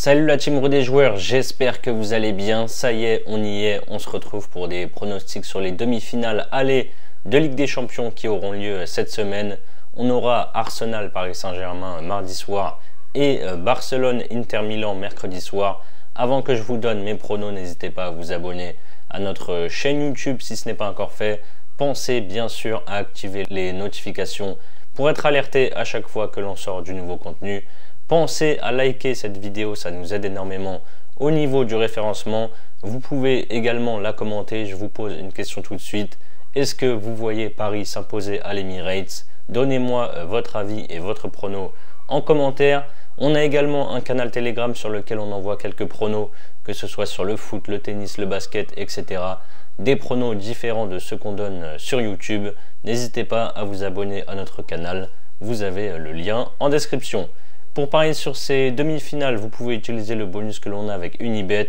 Salut la team des joueurs, j'espère que vous allez bien. Ça y est, on y est, on se retrouve pour des pronostics sur les demi-finales aller de Ligue des Champions qui auront lieu cette semaine. On aura Arsenal Paris Saint-Germain mardi soir et Barcelone Inter Milan mercredi soir. Avant que je vous donne mes pronos, n'hésitez pas à vous abonner à notre chaîne YouTube si ce n'est pas encore fait. Pensez bien sûr à activer les notifications pour être alerté à chaque fois que l'on sort du nouveau contenu. Pensez à liker cette vidéo, ça nous aide énormément au niveau du référencement. Vous pouvez également la commenter. Je vous pose une question tout de suite. Est-ce que vous voyez Paris s'imposer à l'Emirates? Donnez-moi votre avis et votre prono en commentaire. On a également un canal Telegram sur lequel on envoie quelques pronos, que ce soit sur le foot, le tennis, le basket, etc. Des pronos différents de ceux qu'on donne sur YouTube. N'hésitez pas à vous abonner à notre canal. Vous avez le lien en description. Pour parier sur ces demi-finales, vous pouvez utiliser le bonus que l'on a avec Unibet.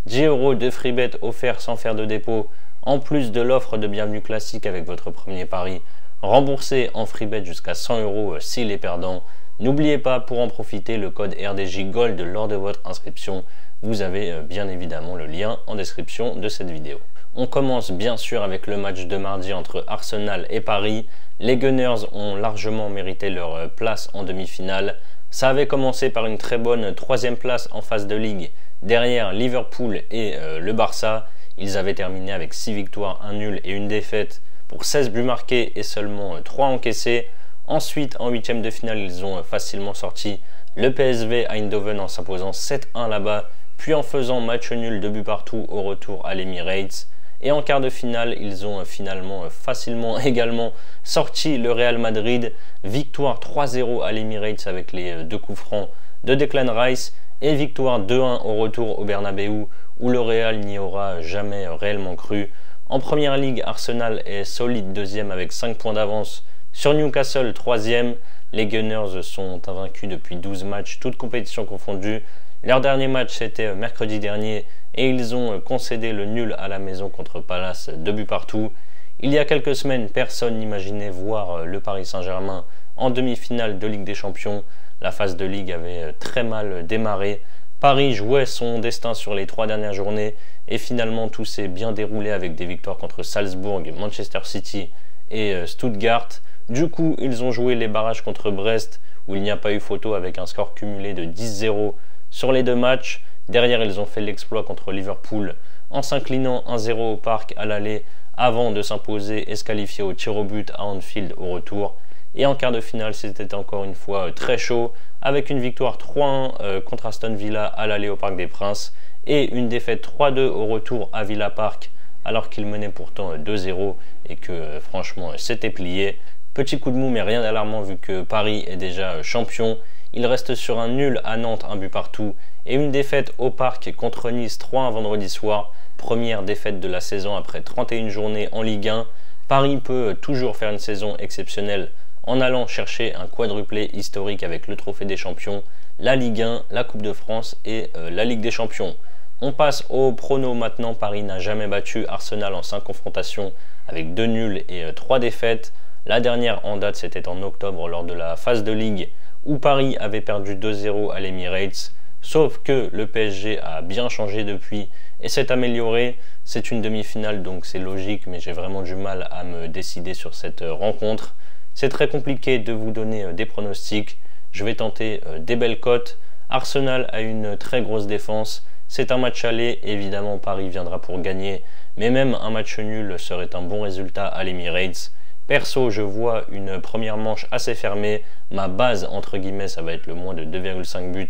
10 € de free bet offert sans faire de dépôt, en plus de l'offre de bienvenue classique avec votre premier pari, remboursé en free bet jusqu'à 100 € s'il est perdant. N'oubliez pas, pour en profiter, le code RDJ Gold lors de votre inscription. Vous avez bien évidemment le lien en description de cette vidéo. On commence bien sûr avec le match de mardi entre Arsenal et Paris. Les Gunners ont largement mérité leur place en demi-finale. Ça avait commencé par une très bonne troisième place en phase de ligue derrière Liverpool et le Barça. Ils avaient terminé avec 6 victoires, 1 nul et une défaite pour 16 buts marqués et seulement 3 encaissés. Ensuite, en huitième de finale, ils ont facilement sorti le PSV Eindhoven en s'imposant 7-1 là-bas, puis en faisant match nul 2 buts partout au retour à l'Emirates. Et en quart de finale, ils ont finalement facilement également sorti le Real Madrid. Victoire 3-0 à l'Emirates avec les 2 coups francs de Declan Rice. Et victoire 2-1 au retour au Bernabeu où le Real n'y aura jamais réellement cru. En première ligue, Arsenal est solide deuxième avec 5 points d'avance sur Newcastle troisième. Les Gunners sont invaincus depuis 12 matchs, toutes compétitions confondues. Leur dernier match c'était mercredi dernier et ils ont concédé le nul à la maison contre Palace, 2 buts partout. Il y a quelques semaines, personne n'imaginait voir le Paris Saint-Germain en demi-finale de Ligue des Champions. La phase de Ligue avait très mal démarré. Paris jouait son destin sur les 3 dernières journées et finalement tout s'est bien déroulé avec des victoires contre Salzbourg, Manchester City et Stuttgart. Du coup, ils ont joué les barrages contre Brest où il n'y a pas eu photo avec un score cumulé de 10-0 sur les 2 matchs. Derrière, ils ont fait l'exploit contre Liverpool en s'inclinant 1-0 au parc à l'aller avant de s'imposer et se qualifier au tir au but à Anfield au retour. Et en quart de finale, c'était encore une fois très chaud avec une victoire 3-1 contre Aston Villa à l'aller au Parc des Princes et une défaite 3-2 au retour à Villa Park alors qu'ils menaient pourtant 2-0 et que franchement c'était plié. Petit coup de mou mais rien d'alarmant vu que Paris est déjà champion. Il reste sur un nul à Nantes, 1 but partout, et une défaite au Parc contre Nice 3-1 vendredi soir. Première défaite de la saison après 31 journées en Ligue 1. Paris peut toujours faire une saison exceptionnelle en allant chercher un quadruplé historique avec le Trophée des Champions, la Ligue 1, la Coupe de France et la Ligue des Champions. On passe au prono maintenant. Paris n'a jamais battu Arsenal en 5 confrontations avec 2 nuls et 3 défaites. La dernière en date c'était en octobre lors de la phase de Ligue où Paris avait perdu 2-0 à l'Emirates, sauf que le PSG a bien changé depuis et s'est amélioré. C'est une demi-finale donc c'est logique, mais j'ai vraiment du mal à me décider sur cette rencontre. C'est très compliqué de vous donner des pronostics. Je vais tenter des belles cotes. Arsenal a une très grosse défense. C'est un match aller, évidemment Paris viendra pour gagner, mais même un match nul serait un bon résultat à l'Emirates. Perso, je vois une première manche assez fermée. Ma base, entre guillemets, ça va être le moins de 2,5 buts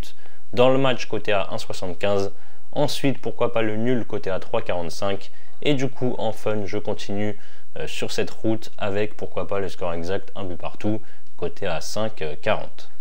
dans le match côté à 1,75. Ensuite, pourquoi pas le nul côté à 3,45. Et du coup, en fun, je continue sur cette route avec, pourquoi pas, le score exact, 1 but partout, côté à 5,40.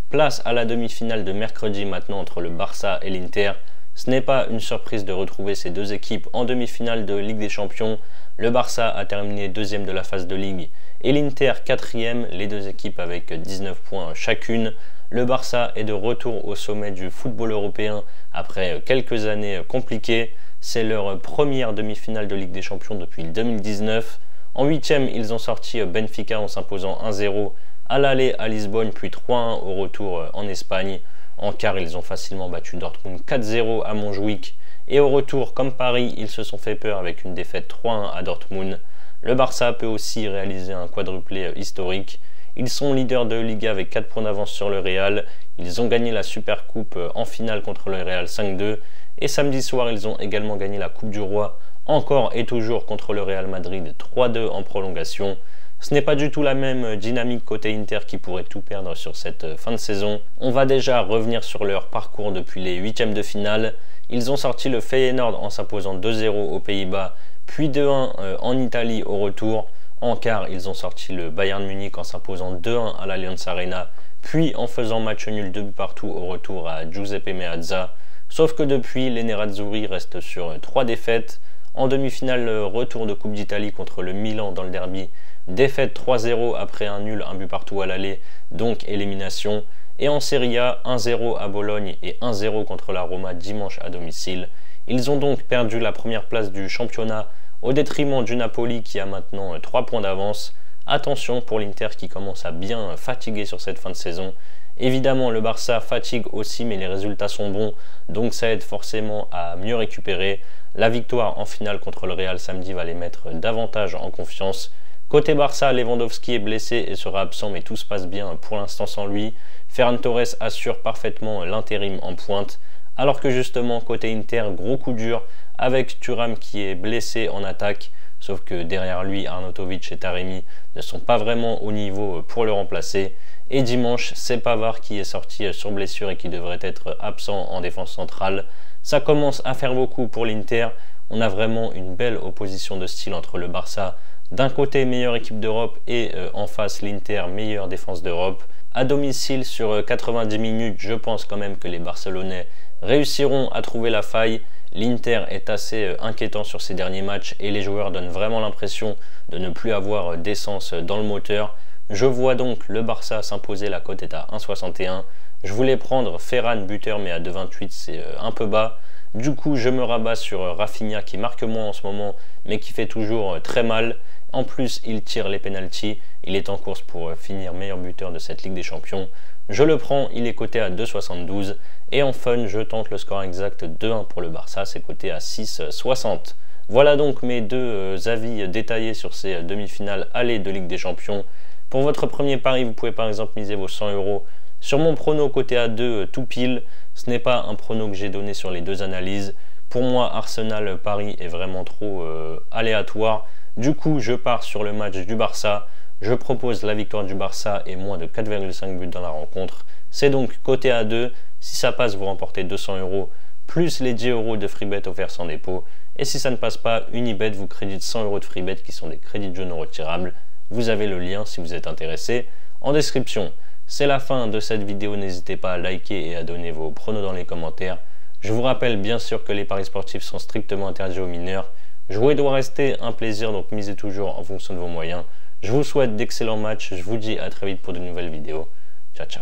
Place à la demi-finale de mercredi maintenant entre le Barça et l'Inter. Ce n'est pas une surprise de retrouver ces deux équipes en demi-finale de Ligue des Champions. Le Barça a terminé deuxième de la phase de Ligue et l'Inter quatrième, les deux équipes avec 19 points chacune. Le Barça est de retour au sommet du football européen après quelques années compliquées. C'est leur première demi-finale de Ligue des Champions depuis 2019. En huitième, ils ont sorti Benfica en s'imposant 1-0 à l'aller à Lisbonne, puis 3-1 au retour en Espagne. En quart, ils ont facilement battu Dortmund 4-0 à Montjuïc. Et au retour, comme Paris, ils se sont fait peur avec une défaite 3-1 à Dortmund. Le Barça peut aussi réaliser un quadruplé historique. Ils sont leaders de Liga avec 4 points d'avance sur le Real. Ils ont gagné la Supercoupe en finale contre le Real 5-2. Et samedi soir, ils ont également gagné la Coupe du Roi, encore et toujours contre le Real Madrid 3-2 en prolongation. Ce n'est pas du tout la même dynamique côté Inter qui pourrait tout perdre sur cette fin de saison. On va déjà revenir sur leur parcours depuis les huitièmes de finale. Ils ont sorti le Feyenoord en s'imposant 2-0 aux Pays-Bas, puis 2-1 en Italie au retour. En quart, ils ont sorti le Bayern Munich en s'imposant 2-1 à l'Allianz Arena, puis en faisant match nul 2 buts partout au retour à Giuseppe Meazza. Sauf que depuis, les Nerazzurri restent sur 3 défaites. En demi-finale, retour de Coupe d'Italie contre le Milan dans le derby. Défaite 3-0 après un nul, un but partout à l'aller, donc élimination. Et en Serie A, 1-0 à Bologne et 1-0 contre la Roma dimanche à domicile. Ils ont donc perdu la première place du championnat au détriment du Napoli qui a maintenant 3 points d'avance. Attention pour l'Inter qui commence à bien fatiguer sur cette fin de saison. Évidemment, le Barça fatigue aussi, mais les résultats sont bons, donc ça aide forcément à mieux récupérer. La victoire en finale contre le Real samedi va les mettre davantage en confiance. Côté Barça, Lewandowski est blessé et sera absent, mais tout se passe bien pour l'instant sans lui. Ferran Torres assure parfaitement l'intérim en pointe, alors que justement côté Inter, gros coup dur avec Thuram qui est blessé en attaque, sauf que derrière lui, Arnautovic et Taremi ne sont pas vraiment au niveau pour le remplacer. Et dimanche, c'est Pavard qui est sorti sur blessure et qui devrait être absent en défense centrale. Ça commence à faire beaucoup pour l'Inter. On a vraiment une belle opposition de style entre le Barça, d'un côté meilleure équipe d'Europe et en face l'Inter meilleure défense d'Europe. À domicile sur 90 minutes, je pense quand même que les Barcelonais réussiront à trouver la faille. L'Inter est assez inquiétant sur ces derniers matchs et les joueurs donnent vraiment l'impression de ne plus avoir d'essence dans le moteur. Je vois donc le Barça s'imposer, la cote est à 1,61. Je voulais prendre Ferran buteur mais à 2,28 c'est un peu bas. Du coup je me rabats sur Rafinha qui marque moins en ce moment mais qui fait toujours très mal. En plus il tire les pénaltys, il est en course pour finir meilleur buteur de cette Ligue des Champions. Je le prends, il est coté à 2,72. Et en fun, je tente le score exact 2-1 pour le Barça, c'est coté à 6,60. Voilà donc mes deux avis détaillés sur ces demi-finales aller de Ligue des Champions. Pour votre premier pari, vous pouvez par exemple miser vos 100 € sur mon prono côté à 2 tout pile. Ce n'est pas un prono que j'ai donné sur les deux analyses. Pour moi, Arsenal-Paris est vraiment trop aléatoire. Du coup, je pars sur le match du Barça. Je propose la victoire du Barça et moins de 4,5 buts dans la rencontre. C'est donc coté à 2. Si ça passe, vous remportez 200 € plus les 10 € de freebet offerts sans dépôt. Et si ça ne passe pas, Unibet vous crédite 100 € de freebet qui sont des crédits jaunes retirables. Vous avez le lien si vous êtes intéressé en description. C'est la fin de cette vidéo, n'hésitez pas à liker et à donner vos pronos dans les commentaires. Je vous rappelle bien sûr que les paris sportifs sont strictement interdits aux mineurs. Jouer doit rester un plaisir, donc misez toujours en fonction de vos moyens. Je vous souhaite d'excellents matchs, je vous dis à très vite pour de nouvelles vidéos. Ciao ciao.